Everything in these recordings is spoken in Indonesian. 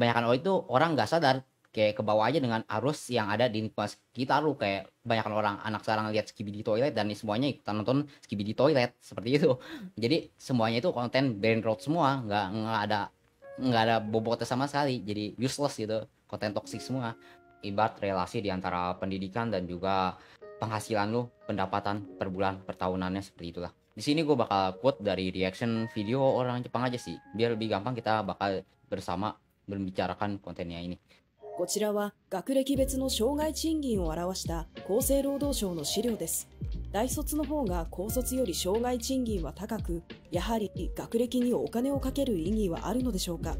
kebanyakan orang itu orang nggak sadar, kayak kebawa aja dengan arus yang ada di lingkungan sekitar lu, kayak kebanyakan orang anak sekarang lihat Skibidi Toilet dan semuanya ikutan nonton Skibidi Toilet, seperti itu. Jadi semuanya itu konten brain rot semua, nggak ada bobotnya sama sekali, jadi useless gitu, konten toxic semua. Ibarat relasi di antara pendidikan dan juga penghasilan lu, pendapatan per bulan, per tahunannya, seperti itulah. Di sini gue bakal quote dari reaction video orang Jepang aja sih, biar lebih gampang kita bakal bersama membicarakan kontennya ini. こちらは学歴別の生涯賃金を表した厚生労働省の資料です。大卒の方が高卒より生涯賃金は高く、やはり学歴にお金をかける意義はあるのでしょうか。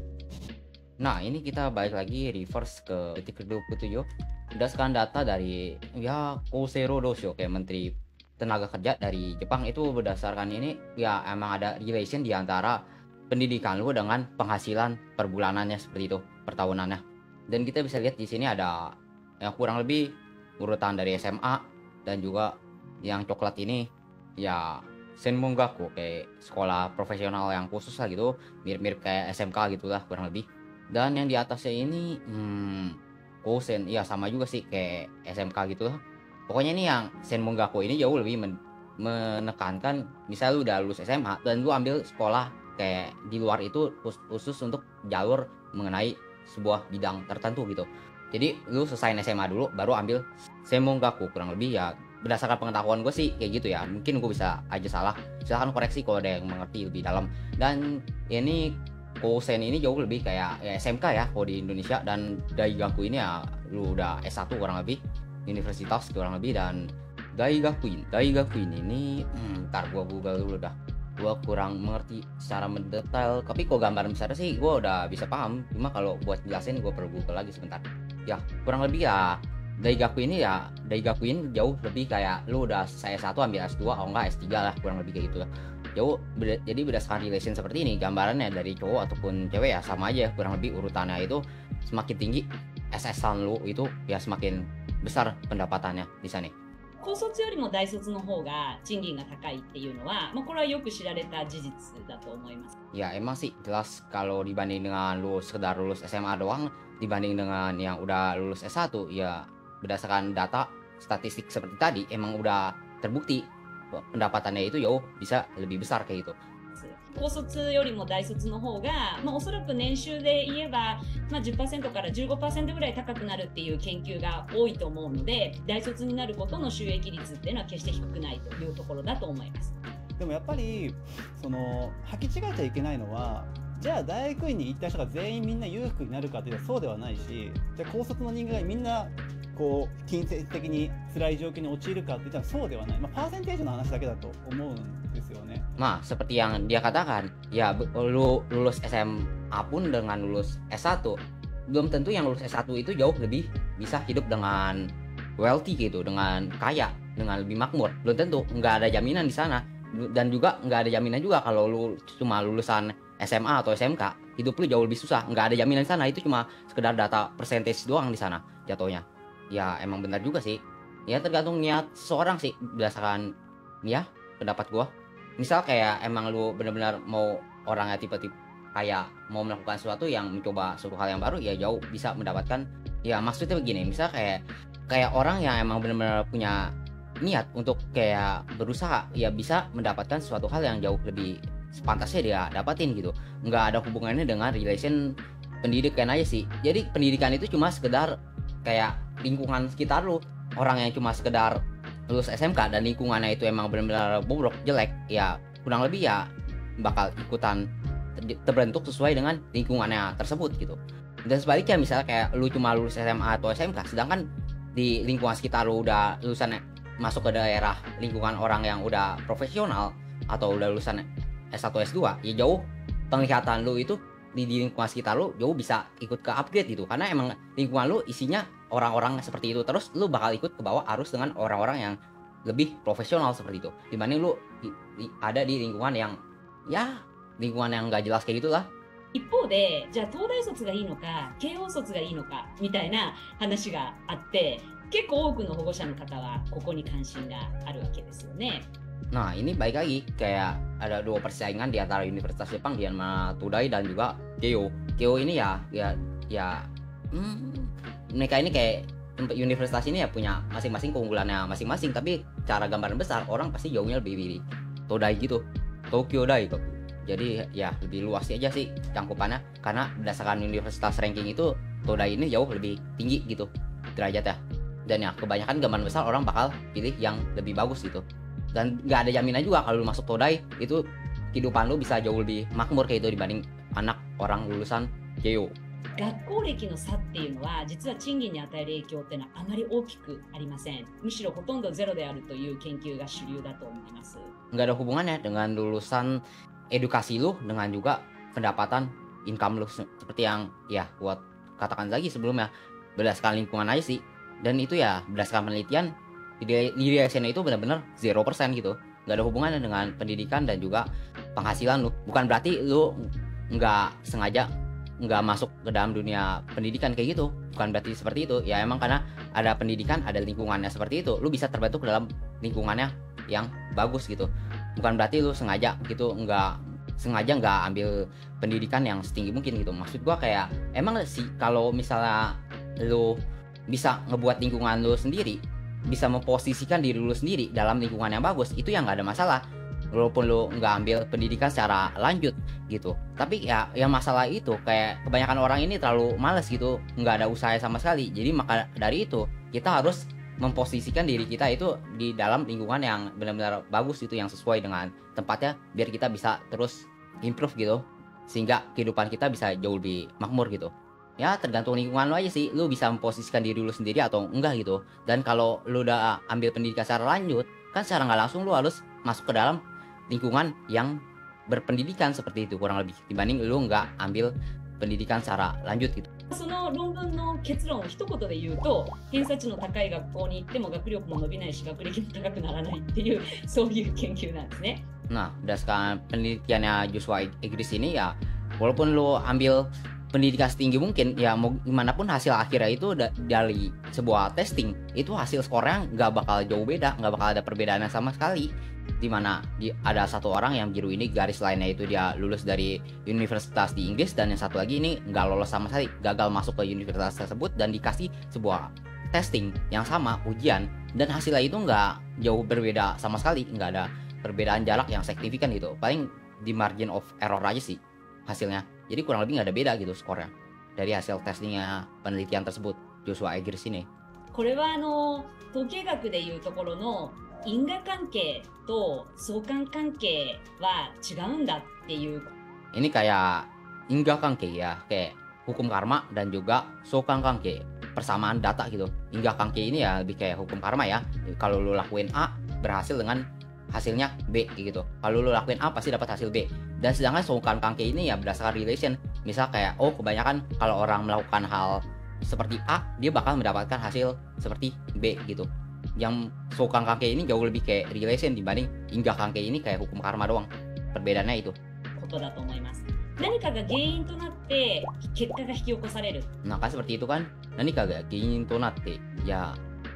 Nah, ini kita balik lagi reverse ke detik ke-27. Berdasarkan data dari ya Kousei Rodosho, kayak Menteri Tenaga Kerja dari Jepang, itu berdasarkan ini ya emang ada relation di antara pendidikan lu dengan penghasilan per bulanannya, seperti itu, per tahunannya. Dan kita bisa lihat di sini ada yang kurang lebih urutan dari SMA, dan juga yang coklat ini ya Senmongaku, kayak sekolah profesional yang khusus lah gitu, mirip-mirip kayak SMK gitulah kurang lebih. Dan yang di atasnya ini Kosen, ya sama juga sih kayak SMK gitu lah. Pokoknya ini yang Senmongaku ini jauh lebih menekankan, misalnya lu udah lulus SMA dan lu ambil sekolah kayak di luar itu khusus untuk jalur mengenai sebuah bidang tertentu gitu. Jadi lu selesai SMA dulu baru ambil Senmongaku, kurang lebih ya berdasarkan pengetahuan gue sih kayak gitu ya. Mungkin gue bisa aja salah, silahkan koreksi kalau ada yang mengerti lebih dalam. Dan ini Kosen ini jauh lebih kayak ya SMK ya kalau di Indonesia, dan Daigaku ini ya lu udah S1 kurang lebih, universitas kurang lebih. Dan Daigakuin ini ntar gua google dulu dah, gua kurang mengerti secara mendetail, tapi kok gambaran besar sih gua udah bisa paham, cuma kalau buat jelasin gua perlu google lagi sebentar ya. Kurang lebih ya Daigakuin jauh lebih kayak lu udah selesai S1 ambil S2 atau enggak S3 lah, kurang lebih kayak gitu lah. Jadi berdasarkan relation seperti ini, gambarannya dari cowok ataupun cewek ya sama aja, kurang lebih urutannya itu semakin tinggi SS-an lu itu ya semakin besar pendapatannya di sana. 高卒よりも大卒の方が賃金が高いっていうのは、これはよく知られた事実だと思います。 Ya emang sih jelas, kalau dibanding dengan lu sekedar lulus SMA doang, dibanding dengan yang udah lulus S1 ya, berdasarkan data statistik seperti tadi emang udah terbukti pendapatannya itu jauh bisa lebih besar kayak gitu. 高卒よりも大卒の方が、おそらく年収で言えば、10% から15% ぐらい高くなるっていう研究が多いと思うので、大卒になることの収益率っていうのは決して低くないというところだと思います。でもやっぱりその履き違えちゃいけないのは、じゃあ大学院に行った人が全員みんな裕福になるかというとそうではないし、じゃあ高卒の人間がみんなこう金銭的に辛い状況に陥るかって言ったらそうではない、パーセンテージの話だけだと思うんですよね。Seperti yang dia katakan, ya lu lulus SMA pun dengan lulus S1, belum tentu yang lulus S1 itu jauh lebih bisa hidup dengan wealthy gitu, dengan kaya, dengan lebih makmur. Belum tentu, nggak ada jaminan di sana. Dan juga nggak ada jaminan juga kalau lu cuma lulusan SMA atau SMK, hidup lu jauh lebih susah. Nggak ada jaminan di sana, itu cuma sekedar data percentage doang di sana jatuhnya. Ya emang benar juga sih. Ya tergantung niat seseorang sih, berdasarkan ya pendapat gua. Misal kayak emang lu benar-benar mau orangnya tipe-tipe kayak mau melakukan sesuatu yang mencoba suatu hal yang baru, ya jauh bisa mendapatkan. Ya maksudnya begini, misal kayak orang yang emang benar-benar punya niat untuk kayak berusaha, ya bisa mendapatkan suatu hal yang jauh lebih sepantasnya dia dapatin gitu. Nggak ada hubungannya dengan relation pendidikan aja sih. Jadi pendidikan itu cuma sekedar kayak lingkungan sekitar lu. Orang yang cuma sekedar lulus SMK dan lingkungannya itu emang benar-benar bobrok, jelek, ya kurang lebih ya bakal ikutan terbentuk sesuai dengan lingkungannya tersebut gitu. Dan sebaliknya, misalnya kayak lu cuma lulus SMA atau SMK, sedangkan di lingkungan sekitar lu udah lulusan masuk ke daerah lingkungan orang yang udah profesional atau udah lulusan S1 S2, ya jauh penglihatan lu itu di lingkungan sekitar lu jauh bisa ikut ke upgrade gitu, karena emang lingkungan lu isinya orang-orang seperti itu. Terus lu bakal ikut ke bawah arus dengan orang-orang yang lebih profesional seperti itu, dibanding lu ada di lingkungan yang ya lingkungan yang nggak jelas kayak gitulah. 一方で、じゃあ東大卒がいいのか慶応卒がいいのかみたいな話があって、結構多くの保護者の方はここに関心があるわけですよね。 Nah ini baik lagi, kayak ada dua persaingan di antara Universitas Jepang, di mana Todai dan juga Keio. Keio ini ya ya mereka ini kayak universitas ini ya punya masing-masing keunggulannya masing-masing, tapi cara gambaran besar orang pasti jauhnya lebih pilih Todai gitu, Tokyo Daigaku. Jadi ya lebih luas aja sih cangkupannya, karena berdasarkan universitas ranking itu Todai ini jauh lebih tinggi gitu derajatnya. Dan ya kebanyakan gambaran besar orang bakal pilih yang lebih bagus gitu. Dan nggak ada jaminan juga kalau lu masuk Todai itu kehidupan lu bisa jauh lebih makmur kayak itu dibanding anak orang lulusan Keio. 学校歴の差っていうのは実は賃金に与える影響っていうのはあまり大きくありません。むしろほとんどゼロであるという研究が主流だと思います。 Nggak ada hubungannya dengan lulusan edukasi lu dengan juga pendapatan income lu, seperti yang ya buat katakan lagi sebelumnya, berdasarkan lingkungan aja sih. Dan itu ya berdasarkan penelitian di relation itu benar-benar 0% gitu. Nggak ada hubungannya dengan pendidikan dan juga penghasilan lu. Bukan berarti lu nggak sengaja nggak masuk ke dalam dunia pendidikan kayak gitu, bukan berarti seperti itu ya. Emang karena ada pendidikan, ada lingkungannya seperti itu, lu bisa terbentuk dalam lingkungannya yang bagus gitu. Bukan berarti lu sengaja gitu nggak ambil pendidikan yang setinggi mungkin gitu. Maksud gua kayak emang sih kalau misalnya lu bisa ngebuat lingkungan lu sendiri, bisa memposisikan diri lu sendiri dalam lingkungan yang bagus, itu yang nggak ada masalah. Walaupun lu nggak ambil pendidikan secara lanjut gitu, tapi ya yang masalah itu kayak kebanyakan orang ini terlalu males gitu, nggak ada usaha sama sekali. Jadi maka dari itu kita harus memposisikan diri kita itu di dalam lingkungan yang benar-benar bagus itu, yang sesuai dengan tempatnya, biar kita bisa terus improve gitu, sehingga kehidupan kita bisa jauh lebih makmur gitu. Ya tergantung lingkungan lu aja sih, lu bisa memposisikan diri lu sendiri atau enggak gitu. Dan kalau lu udah ambil pendidikan secara lanjut, kan secara nggak langsung lu harus masuk ke dalam lingkungan yang berpendidikan seperti itu kurang lebih, dibanding lu nggak ambil pendidikan secara lanjut gitu. その論文の結論を一言で言うと、偏差値の高い学校に行っても学力も伸びないし学歴も高くならないっていうそういう研究なんですね。 Nah, berdasarkan penelitiannya Joshua Egris ini ya, walaupun lu ambil pendidikan setinggi mungkin ya, mau gimana pun hasil akhirnya itu dari sebuah testing itu hasil skornya nggak bakal jauh beda, nggak bakal ada perbedaannya sama sekali. Dimana ada satu orang yang biru ini garis lainnya itu dia lulus dari universitas di Inggris, dan yang satu lagi ini nggak lolos sama sekali, gagal masuk ke universitas tersebut, dan dikasih sebuah testing yang sama, ujian, dan hasilnya itu nggak jauh berbeda sama sekali, nggak ada perbedaan jarak yang signifikan gitu, paling di margin of error aja sih hasilnya. Jadi kurang lebih nggak ada beda gitu skornya dari hasil testingnya penelitian tersebut Joshua Egris ini. これは統計学でいうところの因果関係と相関関係は違うんだっていう。 Ini kayak Inga Kangke ya, kayak hukum karma dan juga Sokan Kangke, persamaan data gitu. Inga Kangke ini ya lebih kayak hukum karma ya. Kalau lu lakuin A berhasil dengan hasilnya B gitu. Kalau lu lakuin A pasti dapat hasil B. Dan sedangkan Sokan Kangke ini ya berdasarkan relation. Misal kayak kebanyakan kalau orang melakukan hal seperti A, dia bakal mendapatkan hasil seperti B gitu. Yang Sokan Kangke ini jauh lebih kayak relation dibanding Inga Kangke ini kayak hukum karma doang. Perbedaannya itu. ことだと思います。何かが原因となって結果が引き起こされる。 Nah kan seperti itu kan. Nanti kagak gintonate ya,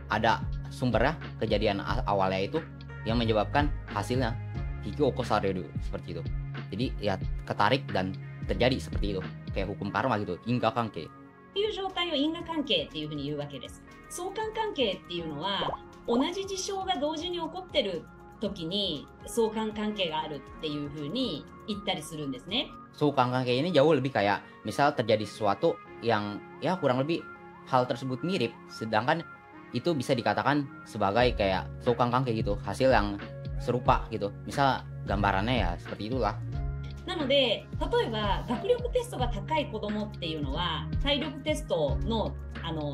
ada sumbernya, kejadian awalnya itu yang menyebabkan hasilnya hikiokosareru seperti itu. Jadi ya ketarik dan terjadi seperti itu, kayak hukum karma gitu, Inga Kangke. っていう状態を因果関係っていうふうに言うわけです。相関関係っていうのは同じ事象が同時に起こってる時に相関関係があるっていうふうに言ったりするんですね。 Sokan Kangke ini jauh lebih kayak misal terjadi sesuatu yang ya kurang lebih hal tersebut mirip, sedangkan itu bisa dikatakan sebagai kayak Sokan Kangke gitu, hasil yang serupa gitu. Misal gambarannya ya seperti itulah. なので例えば学力テストが高い子どもっていうのは体力テストの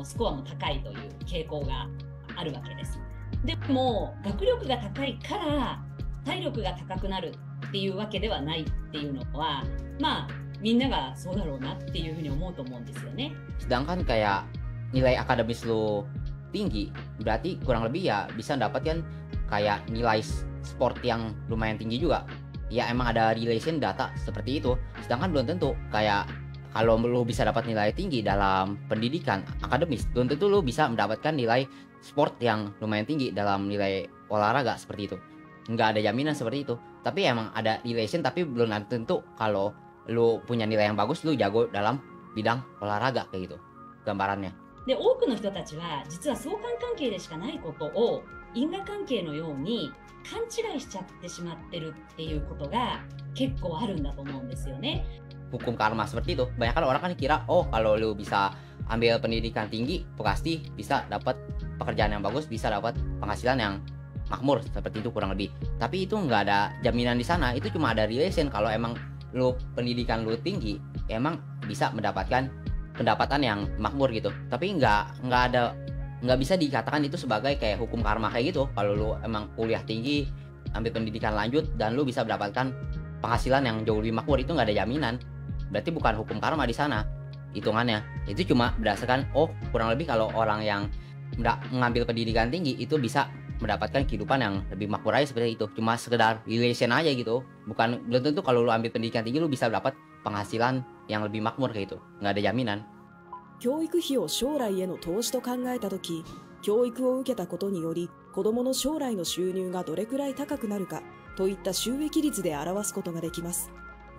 スコアも高いという傾向があるわけです。でも学力が高いから体力が高くなるっていうわけではないっていうのはまあみんながそうだろうなっていうふうに思うと思うんですよね。 Sedangkan kayak nilai akademis lu tinggi, berarti kurang lebih ya bisa mendapatkan kayak nilai sport yang lumayan tinggi juga. Ya emang ada relation data seperti itu. Sedangkan belum tentu kayak kalau lu bisa dapat nilai tinggi dalam pendidikan akademis, belum tentu lu bisa mendapatkan nilai sport yang lumayan tinggi dalam nilai olahraga seperti itu. Nggak ada jaminan seperti itu. Tapi emang ada relation, tapi belum tentu kalau lu punya nilai yang bagus, lu jago dalam bidang olahraga kayak gitu gambarannya. で多くの人たちは実は相関関係でしかないことを因果関係のように勘違いしちゃってしまってるっていうことが結構あるんだと思うんですよね。 Hukum karma seperti itu. Banyak kan orang kan kira, oh kalau lu bisa ambil pendidikan tinggi, pasti bisa dapat pekerjaan yang bagus, bisa dapat penghasilan yang makmur, seperti itu kurang lebih. Tapi itu nggak ada jaminan di sana. Itu cuma ada relation. Kalau emang lu pendidikan lu tinggi, emang bisa mendapatkan pendapatan yang makmur gitu. Tapi nggak bisa dikatakan itu sebagai kayak hukum karma kayak gitu. Kalau lu emang kuliah tinggi, ambil pendidikan lanjut, dan lu bisa mendapatkan penghasilan yang jauh lebih makmur, itu nggak ada jaminan. Berarti bukan hukum karma di sana hitungannya. Itu cuma berdasarkan, oh kurang lebih kalau orang yang mengambil pendidikan tinggi itu bisa mendapatkan kehidupan yang lebih makmur aja seperti itu. Cuma sekedar relation aja gitu. Bukan, belum tentu kalau lu ambil pendidikan tinggi lu bisa dapat penghasilan yang lebih makmur kayak itu. Nggak ada jaminan. 教育費を将来への投資と考えたとき、教育を受けたことにより子どもの将来の収入がどれくらい高くなるかといった収益率で表すことができます。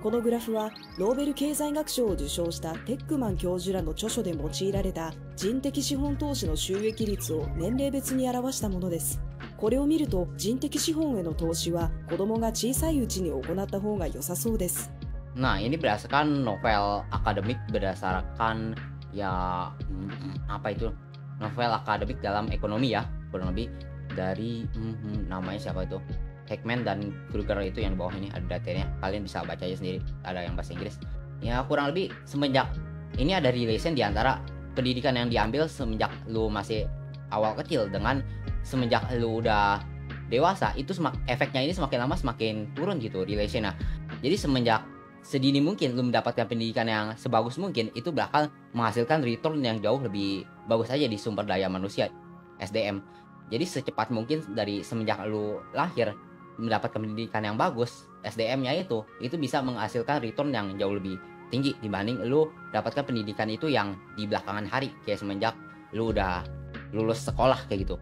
このグラフはノーベル経済学賞を受賞したテックマン教授らの著書で用いられた人的資本投資の収益率を年齢別に表したものです。これを見ると人的資本への投資は子どもが小さいうちに行った方が良さそうです。 Nah, ini berdasarkan novel akademik, berdasarkan ya apa itu, novel akademik dalam ekonomi ya, kurang lebih dari namanya siapa itu, Heckman dan Kruger itu yang di bawah ini ada detailnya, kalian bisa baca aja sendiri, ada yang bahasa Inggris. Ya kurang lebih semenjak ini ada relation di antara pendidikan yang diambil semenjak lu masih awal kecil dengan semenjak lu udah dewasa, itu efeknya ini semakin lama semakin turun gitu relationnya. Jadi semenjak sedini mungkin lu mendapatkan pendidikan yang sebagus mungkin, itu bakal menghasilkan return yang jauh lebih bagus aja di sumber daya manusia, SDM. Jadi secepat mungkin dari semenjak lu lahir mendapatkan pendidikan yang bagus, SDM-nya itu bisa menghasilkan return yang jauh lebih tinggi dibanding lu dapatkan pendidikan itu yang di belakangan hari, kayak semenjak lu udah lulus sekolah kayak gitu.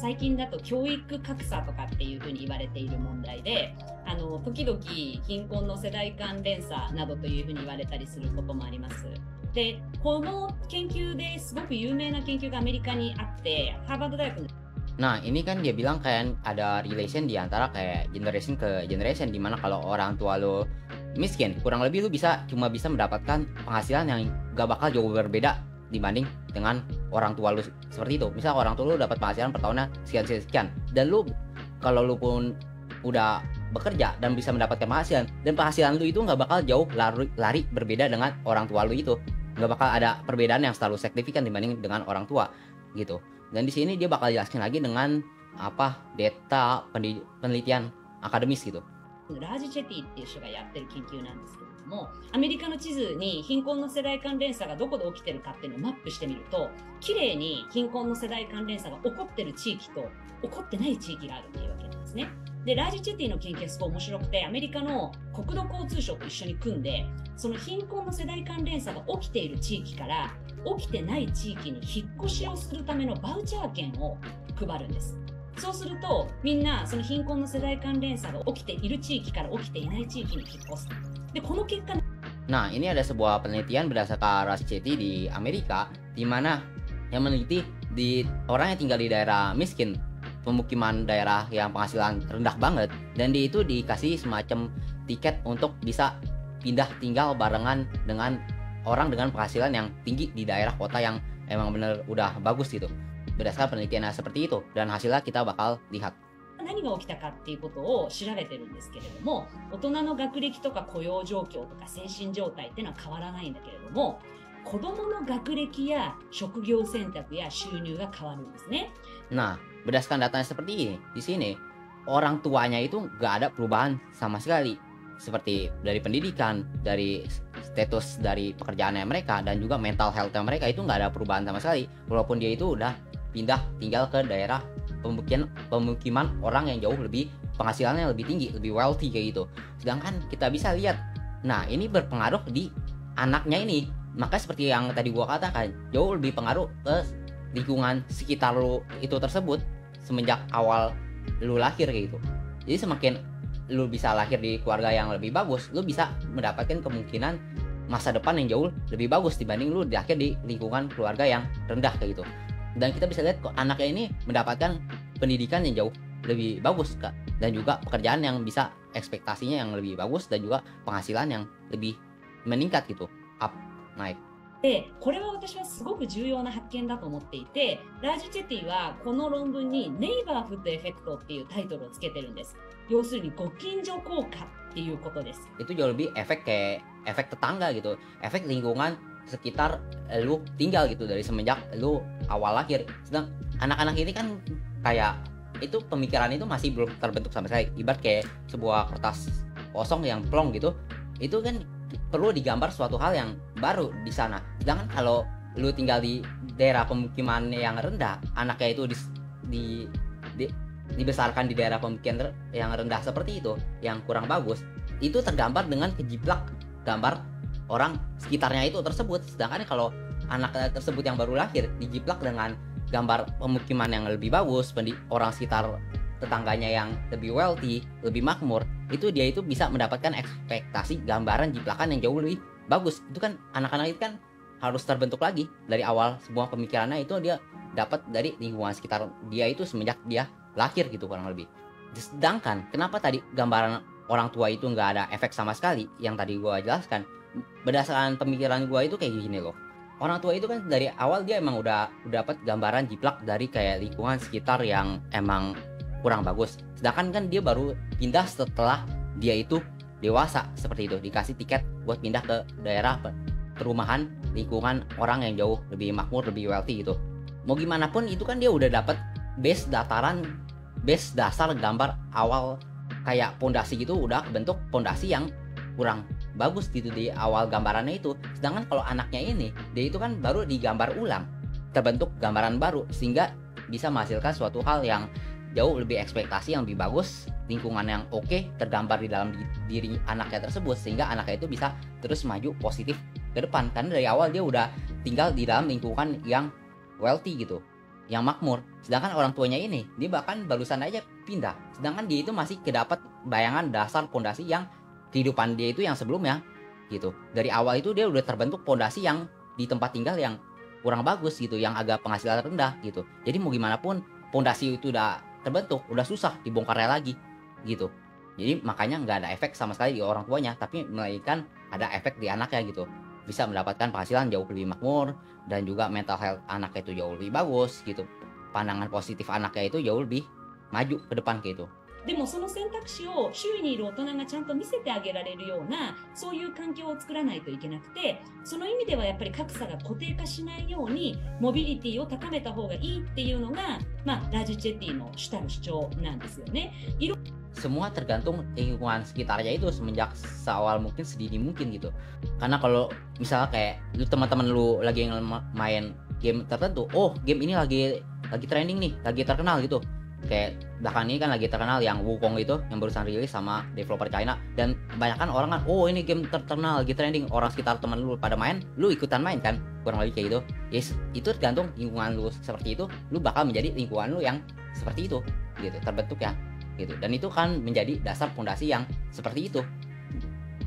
最近だと教育格差とかっていうふうに言われている問題で、時々貧困の世代間連鎖などというふうに言われたりすることもあります。で、この研究ですごく有名な研究がアメリカにあって、ハーバード大学の Nah ini kan dia bilang kayak ada relation di antara kayak generation ke generation, dimana kalau orang tua lo miskin, kurang lebih lu cuma bisa mendapatkan penghasilan yang gak bakal jauh berbeda dibanding dengan orang tua lu seperti itu. Misal orang tua lu dapat penghasilan per tahunnya sekian, dan lu kalau lu pun udah bekerja dan bisa mendapatkan penghasilan, dan penghasilan lu itu nggak bakal jauh lari berbeda dengan orang tua lu itu, nggak bakal ada perbedaan yang selalu signifikan dibanding dengan orang tua gitu. Dan di sini dia bakal jelasin lagi dengan apa data penelitian akademis gitu. ラージ・チェティっていう人がやってる研究なんですけれども、アメリカの地図に貧困の世代間連鎖がどこで起きてるかっていうのをマップしてみると、綺麗に貧困の世代間連鎖が起こってる地域と起こってない地域があるっていうわけなんですね。で、ラージ・チェティの研究はすごい面白くて、アメリカの国土交通省と一緒に組んで、その貧困の世代間連鎖が起きている地域から起きてない地域に引っ越しをするためのバウチャー券を配るんです。そうするとみんなその貧困の世代間連鎖が起きている地域から起きていない地域に引っ越す。で、この結果 Nah ini ada sebuah penelitian berdasarkan Rascheti di Amerika, di mana yang meneliti di orang yang tinggal di daerah miskin, pemukiman daerah yang penghasilan rendah banget, dan dia itu dikasih semacam tiket untuk bisa pindah tinggal barengan dengan orang dengan penghasilan yang tinggi di daerah kota yang emang bener udah bagus gitu. Berdasarkan penelitiannya seperti itu, dan hasilnya kita bakal lihat. 何が起きたかっていうことを調べてるんですけれども、大人の学歴とか雇用状況とか精神状態っていうのは変わらないんだけれども、子どもの学歴や職業選択や収入が変わるんですね。 Nah, berdasarkan datanya seperti ini, di sini orang tuanya itu nggak ada perubahan sama sekali, seperti dari pendidikan, dari status dari pekerjaannya mereka, dan juga mental health-nya mereka itu nggak ada perubahan sama sekali, walaupun dia itu udah pindah tinggal ke daerah pemukiman orang yang jauh lebih penghasilannya lebih tinggi, lebih wealthy kayak gitu. Sedangkan kita bisa lihat, nah ini berpengaruh di anaknya ini. Maka seperti yang tadi gua katakan, jauh lebih pengaruh ke lingkungan sekitar lu itu tersebut semenjak awal lu lahir kayak gitu. Jadi semakin lu bisa lahir di keluarga yang lebih bagus, lu bisa mendapatkan kemungkinan masa depan yang jauh lebih bagus dibanding lu lahir di lingkungan keluarga yang rendah kayak gitu. Dan kita bisa lihat kok anaknya ini mendapatkan pendidikan yang jauh lebih bagus Kak, dan juga pekerjaan yang bisa ekspektasinya yang lebih bagus, dan juga penghasilan yang lebih meningkat gitu, up, naik. で、これは私はすごく重要な発見だと思っていて、ラージ・チェティはこの論文にネイバーフッドエフェクトっていうタイトルをつけてるんです。要するにご近所効果っていうことです。 Itu jauh lebih efek kayak efek tetangga gitu, efek lingkungan sekitar lu tinggal gitu dari semenjak lu awal lahir. Sedang anak-anak ini kan kayak itu pemikiran itu masih belum terbentuk sama sekali. Ibarat kayak sebuah kertas kosong yang plong gitu, itu kan perlu digambar suatu hal yang baru di sana. Sedangkan kalau lu tinggal di daerah pemukiman yang rendah, anaknya itu dibesarkan di daerah pemukiman yang rendah seperti itu, yang kurang bagus, itu tergambar dengan kejiplak gambar orang sekitarnya itu tersebut. Sedangkan kalau anak tersebut yang baru lahir dijiplak dengan gambar pemukiman yang lebih bagus, orang sekitar tetangganya yang lebih wealthy, lebih makmur, itu dia itu bisa mendapatkan ekspektasi gambaran jiplakan yang jauh lebih bagus. Itu kan anak-anak itu kan harus terbentuk lagi dari awal, semua pemikirannya itu dia dapat dari lingkungan sekitar dia itu semenjak dia lahir gitu kurang lebih. Sedangkan kenapa tadi gambaran orang tua itu nggak ada efek sama sekali yang tadi gue jelaskan, berdasarkan pemikiran gue itu kayak gini loh. Orang tua itu kan dari awal dia emang udah dapat gambaran jiplak dari kayak lingkungan sekitar yang emang kurang bagus. Sedangkan kan dia baru pindah setelah dia itu dewasa seperti itu, dikasih tiket buat pindah ke daerah perumahan lingkungan orang yang jauh lebih makmur, lebih wealthy gitu. Mau gimana pun itu kan dia udah dapat base dasar gambar awal, kayak pondasi gitu, udah kebentuk pondasi yang kurang bagus gitu di awal gambarannya itu. Sedangkan kalau anaknya ini, dia itu kan baru digambar ulang, terbentuk gambaran baru, sehingga bisa menghasilkan suatu hal yang jauh lebih ekspektasi yang lebih bagus, lingkungan yang oke tergambar di dalam diri anaknya tersebut, sehingga anaknya itu bisa terus maju positif ke depan. Karena dari awal dia udah tinggal di dalam lingkungan yang wealthy gitu, yang makmur. Sedangkan orang tuanya ini, dia bahkan barusan aja pindah, sedangkan dia itu masih kedapat bayangan dasar pondasi yang kehidupan dia itu yang sebelumnya gitu. Dari awal itu dia udah terbentuk pondasi yang di tempat tinggal yang kurang bagus gitu, yang agak penghasilan rendah gitu. Jadi mau gimana pun pondasi itu udah terbentuk, udah susah dibongkarnya lagi gitu. Jadi makanya nggak ada efek sama sekali di orang tuanya, tapi melainkan ada efek di anaknya gitu. Bisa mendapatkan penghasilan jauh lebih makmur, dan juga mental health anaknya itu jauh lebih bagus gitu. Pandangan positif anaknya itu jauh lebih maju ke depan kayak gitu. でもその選択肢を周囲にいる大人がちゃんと見せてあげられるようなそういう環境を作らないといけなくて、その意味ではやっぱり格差が固定化しないようにモビリティを高めた方がいいっていうのが、ラージ・チェティの主たる主張なんですよね。 Semua tergantung lingkungan sekitarnya itu semenjak seawal mungkin, sedini mungkin gitu. Karena kalau misalnya kayak lu teman-teman lu lagi main game tertentu, oh game ini lagi trending nih, lagi terkenal gitu. Kayak bahkan ini kan lagi terkenal yang Wukong itu yang barusan rilis sama developer China, dan kebanyakan orang kan, oh ini game terkenal lagi trending, orang sekitar teman lu pada main, lu ikutan main kan, kurang lebih kayak gitu. Yes, itu tergantung lingkungan lu seperti itu, lu bakal menjadi lingkungan lu yang seperti itu gitu, terbentuk ya gitu. Dan itu kan menjadi dasar fondasi yang seperti itu,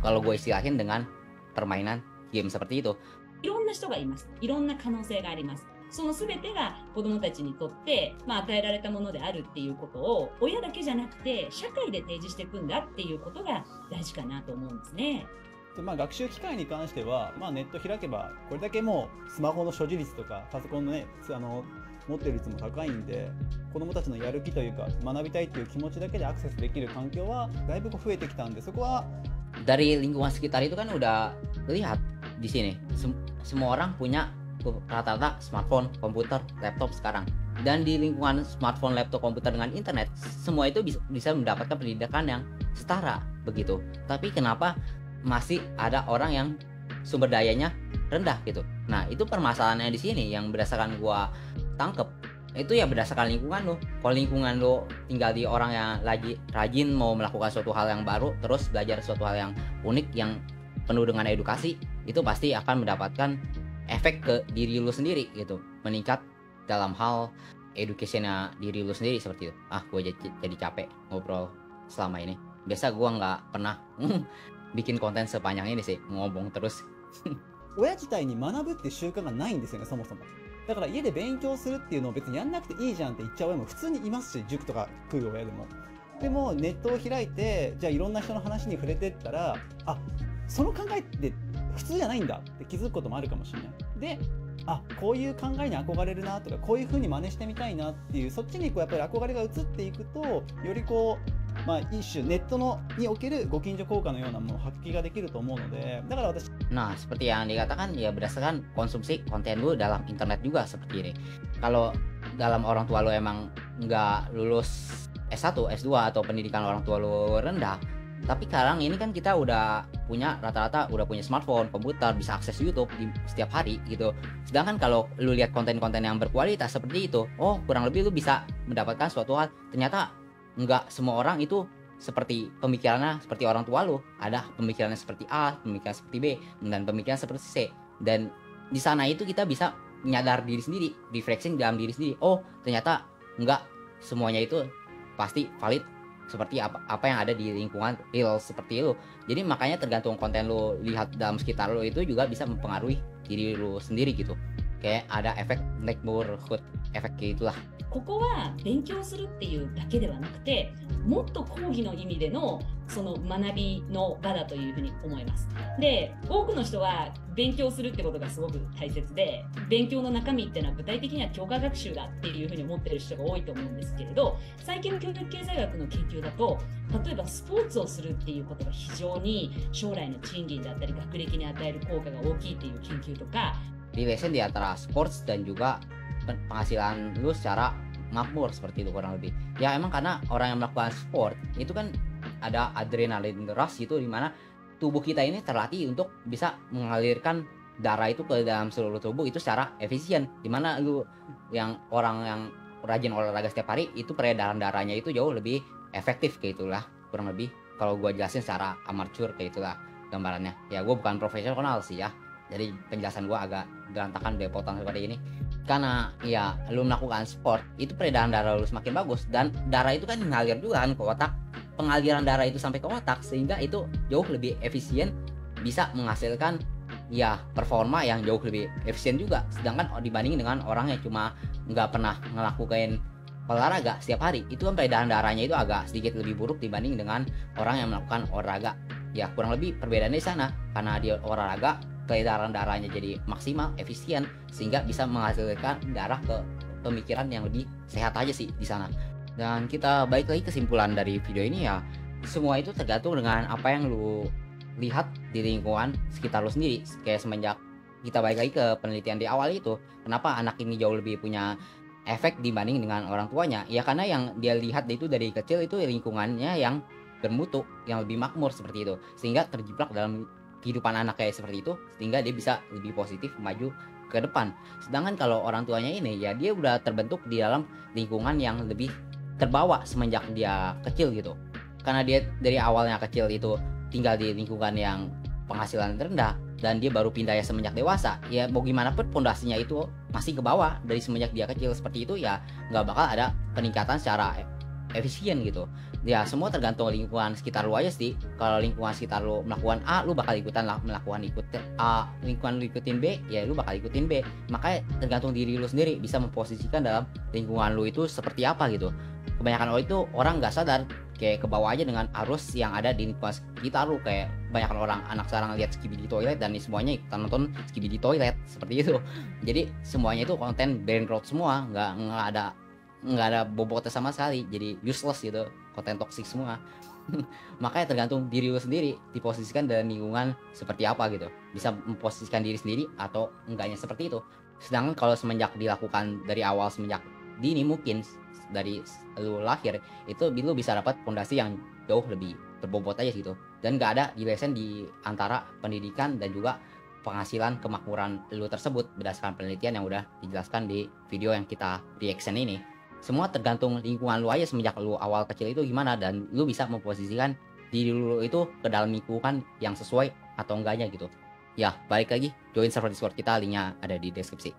kalau gue istilahin dengan permainan game seperti itu. いろんな人がいます。いろんな可能性があります。その全てが子どもたちにとって、与えられたものであるっていうことを親だけじゃなくて社会で提示していくんだっていうことが大事かなと思うんですね。学習機会に関しては、ネット開けばこれだけもうスマホの所持率とかパソコンのね持ってる率も高いんで、子どもたちのやる気というか学びたいっていう気持ちだけでアクセスできる環境はだいぶ増えてきたんで、そこは dari lingkungan sekitar itu kan udah lihat di sini semua orang punya rata-rata smartphone, komputer, laptop sekarang. Dan di lingkungan smartphone, laptop, komputer dengan internet, semua itu bisa mendapatkan pendidikan yang setara begitu. Tapi kenapa masih ada orang yang sumber dayanya rendah gitu? Nah, itu permasalahannya di sini yang berdasarkan gua tangkep. Itu ya berdasarkan lingkungan lo. Kalau lingkungan lo tinggal di orang yang lagi rajin mau melakukan suatu hal yang baru, terus belajar suatu hal yang unik yang penuh dengan edukasi, itu pasti akan mendapatkan efek ke diri lu sendiri gitu, meningkat dalam hal educationnya diri lu sendiri seperti itu. Gue jadi capek ngobrol selama ini. Biasa gue nggak pernah bikin konten sepanjang ini sih, ngomong terus 親自体に学ぶっていう習慣がないんですよね、そもそも。だから家で勉強するっていうのを別にやんなくていいじゃんって言っちゃう親も普通にいますし、塾とか来る親でも。でもネットを開いて、じゃあいろんな人の話に触れてったら、あ、その考えって普通じゃないんだって気づくこともあるかもしれない。で、あ、こういう考えに憧れるなとか、こういう風に真似してみたいなっていう、そっちにこうやっぱり憧れが移っていくと、よりこう、まあ一種ネットにおけるご近所効果のようなものを発揮ができると思うので、だから私 Nah, seperti yang dikatakan ya berdasarkan konsumsi konten lu dalam internet juga seperti ini. Kalau dalam orang tua lu emang nggak lulus S1, S2 atau pendidikan orang tua lu rendah, tapi sekarang ini kan kita udah punya rata-rata udah punya smartphone, komputer, bisa akses YouTube di setiap hari gitu. Sedangkan kalau lu lihat konten-konten yang berkualitas seperti itu, oh kurang lebih lu bisa mendapatkan suatu hal. Ternyata nggak semua orang itu seperti pemikirannya seperti orang tua lu. Ada pemikirannya seperti A, pemikiran seperti B, dan pemikiran seperti C. Dan di sana itu kita bisa menyadar diri sendiri, refreshing dalam diri sendiri. Oh, ternyata enggak semuanya itu pasti valid seperti apa yang ada di lingkungan real seperti lu. Jadi makanya tergantung konten lu lihat dalam sekitar lu itu juga bisa mempengaruhi diri lu sendiri gitu. Kayak ada efek neighborhood efek kayak itulah. ここは勉強するっていうだけではなくて、もっと講義の意味でのその学びの場だというふうに思います。で、多くの人は勉強するってことがすごく大切で、勉強の中身っていうのは具体的には教科学習だっていうふうに思ってる人が多いと思うんですけれど、最近の教育経済学の研究だと、例えばスポーツをするっていうことが非常に将来の賃金だったり学歴に与える効果が大きいっていう研究とか、 Relation di antara sports dan juga penghasilan lu secara makmur seperti itu kurang lebih. Ya emang karena orang yang melakukan sport itu kan ada adrenalin rush gitu, dimana tubuh kita ini terlatih untuk bisa mengalirkan darah itu ke dalam seluruh tubuh itu secara efisien. Dimana lu yang orang yang rajin olahraga setiap hari itu peredaran darahnya itu jauh lebih efektif kayak itulah kurang lebih. Kalau gua jelasin secara amatir kayak itulah gambarannya. Ya gua bukan profesional sih ya. Jadi penjelasan gua agak berantakan belepotan seperti ini. Karena ya lu melakukan sport itu peredaran darah lu semakin bagus, dan darah itu kan mengalir juga kan ke otak. Pengaliran darah itu sampai ke otak sehingga itu jauh lebih efisien, bisa menghasilkan ya performa yang jauh lebih efisien juga. Sedangkan dibanding dengan orang yang cuma nggak pernah ngelakuin olahraga setiap hari, itu kan peredaran darahnya itu agak sedikit lebih buruk dibanding dengan orang yang melakukan olahraga. Ya kurang lebih perbedaannya di sana, karena dia olahraga peredaran darahnya jadi maksimal, efisien, sehingga bisa menghasilkan darah ke pemikiran yang lebih sehat aja sih di sana. Dan kita balik lagi kesimpulan dari video ini ya, semua itu tergantung dengan apa yang lu lihat di lingkungan sekitar lu sendiri. Kayak semenjak kita balik lagi ke penelitian di awal itu, kenapa anak ini jauh lebih punya efek dibanding dengan orang tuanya? Ya karena yang dia lihat itu dari kecil itu lingkungannya yang bermutu, yang lebih makmur seperti itu, sehingga terjiplak dalam kehidupan anak kayak seperti itu, sehingga dia bisa lebih positif maju ke depan. Sedangkan kalau orang tuanya ini ya dia udah terbentuk di dalam lingkungan yang lebih terbawa semenjak dia kecil gitu. Karena dia dari awalnya kecil itu tinggal di lingkungan yang penghasilan rendah, dan dia baru pindah ya semenjak dewasa, ya mau gimana pun pondasinya itu masih ke bawah dari semenjak dia kecil seperti itu, ya nggak bakal ada peningkatan secara efisien gitu. Ya semua tergantung lingkungan sekitar lu aja sih. Kalau lingkungan sekitar lu melakukan A, lu bakal ikutan melakukan A. Lingkungan lu ikutin B, ya lu bakal ikutin B. Makanya tergantung diri lu sendiri bisa memposisikan dalam lingkungan lu itu seperti apa gitu. Kebanyakan orang itu orang nggak sadar, kayak ke bawah aja dengan arus yang ada di lingkungan sekitar lu. Kayak kebanyakan orang anak sekarang lihat Skibidi Toilet dan semuanya ikutan nonton Skibidi Toilet seperti itu. Jadi semuanya itu konten brain rot semua, nggak ada bobotnya sama sekali, jadi useless gitu, konten toksik semua. Makanya tergantung diri lu sendiri diposisikan dalam lingkungan seperti apa gitu, bisa memposisikan diri sendiri atau enggaknya seperti itu. Sedangkan kalau semenjak dilakukan dari awal, semenjak dini, mungkin dari lu lahir itu lu bisa dapat fondasi yang jauh lebih berbobot aja gitu, dan nggak ada dilesen di antara pendidikan dan juga penghasilan kemakmuran lu tersebut berdasarkan penelitian yang udah dijelaskan di video yang kita reaction ini. Semua tergantung lingkungan lu aja semenjak lu awal kecil itu gimana, dan lu bisa memposisikan diri lu itu ke dalam lingkungan yang sesuai atau enggaknya gitu. Ya balik lagi, join server Discord kita, linknya ada di deskripsi.